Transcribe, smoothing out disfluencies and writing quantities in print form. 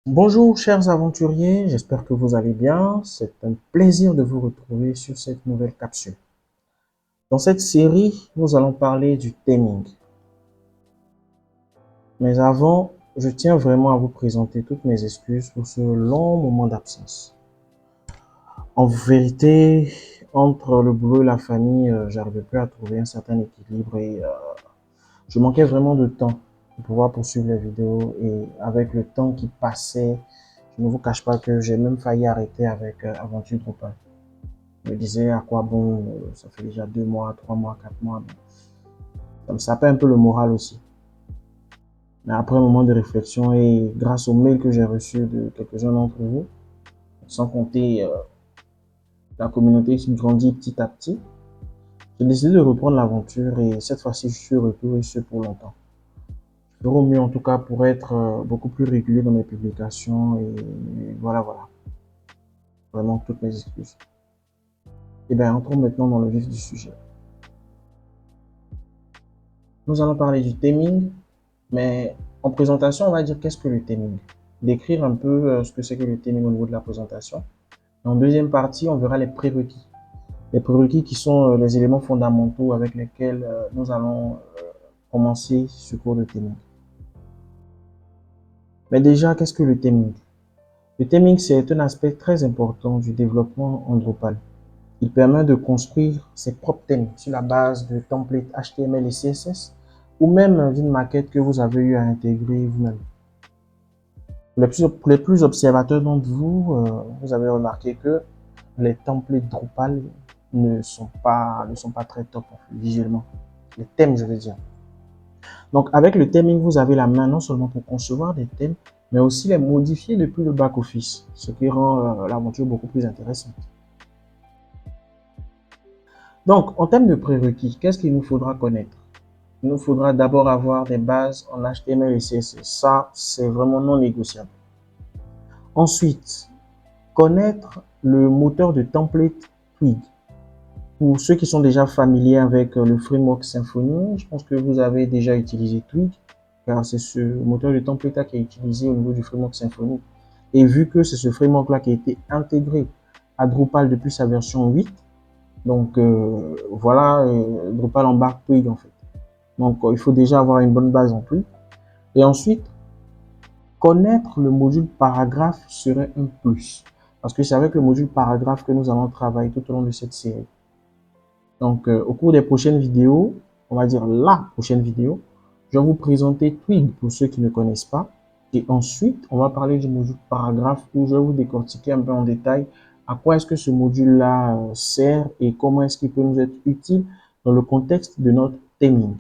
Bonjour chers aventuriers, j'espère que vous allez bien. C'est un plaisir de vous retrouver sur cette nouvelle capsule. Dans cette série, nous allons parler du theming. Mais avant, je tiens vraiment à vous présenter toutes mes excuses pour ce long moment d'absence. En vérité, entre le boulot et la famille, j'arrivais plus à trouver un certain équilibre et je manquais vraiment de temps pour pouvoir poursuivre les vidéos et avec le temps qui passait, je ne vous cache pas que j'ai même failli arrêter avec Aventure Drupal. Je me disais à quoi bon, ça fait déjà 2 mois, 3 mois, 4 mois. Ça me sapait un peu le moral aussi. Mais après un moment de réflexion et grâce aux mails que j'ai reçus de quelques-uns d'entre vous, sans compter la communauté qui grandit petit à petit, j'ai décidé de reprendre l'aventure et cette fois-ci je suis retour et ce pour longtemps. Je ferai au mieux en tout cas pour être beaucoup plus régulier dans mes publications et voilà. Vraiment toutes mes excuses. Et bien entrons maintenant dans le vif du sujet. Nous allons parler du theming, mais en présentation, on va dire qu'est-ce que le theming. Décrire un peu ce que c'est que le theming au niveau de la présentation. En deuxième partie, on verra les prérequis. Les prérequis qui sont les éléments fondamentaux avec lesquels nous allons commencer ce cours de theming. Mais déjà, qu'est-ce que le theming? Le theming, c'est un aspect très important du développement en Drupal. Il permet de construire ses propres thèmes sur la base de templates HTML et CSS ou même d'une maquette que vous avez eu à intégrer vous-même. Pour les plus observateurs d'entre vous, vous avez remarqué que les templates Drupal ne sont pas très top visuellement. Les thèmes, je veux dire. Donc, avec le theming, vous avez la main non seulement pour concevoir des thèmes, mais aussi les modifier depuis le back-office, ce qui rend l'aventure beaucoup plus intéressante. Donc, en termes de prérequis, qu'est-ce qu'il nous faudra connaître? Il nous faudra d'abord avoir des bases en HTML et CSS. Ça, c'est vraiment non négociable. Ensuite, connaître le moteur de template Twig. Pour ceux qui sont déjà familiers avec le framework Symfony, je pense que vous avez déjà utilisé Twig, car c'est ce moteur de template qui est utilisé au niveau du framework Symfony. Et vu que c'est ce framework-là qui a été intégré à Drupal depuis sa version 8, donc voilà, Drupal embarque Twig en fait. Donc il faut déjà avoir une bonne base en Twig. Et ensuite, connaître le module paragraphe serait un plus. Parce que c'est avec le module paragraphe que nous allons travailler tout au long de cette série. Donc, au cours des prochaines vidéos, on va dire la prochaine vidéo, je vais vous présenter Twig pour ceux qui ne connaissent pas. Et ensuite, on va parler du module paragraphe où je vais vous décortiquer un peu en détail à quoi est-ce que ce module-là sert et comment est-ce qu'il peut nous être utile dans le contexte de notre theming.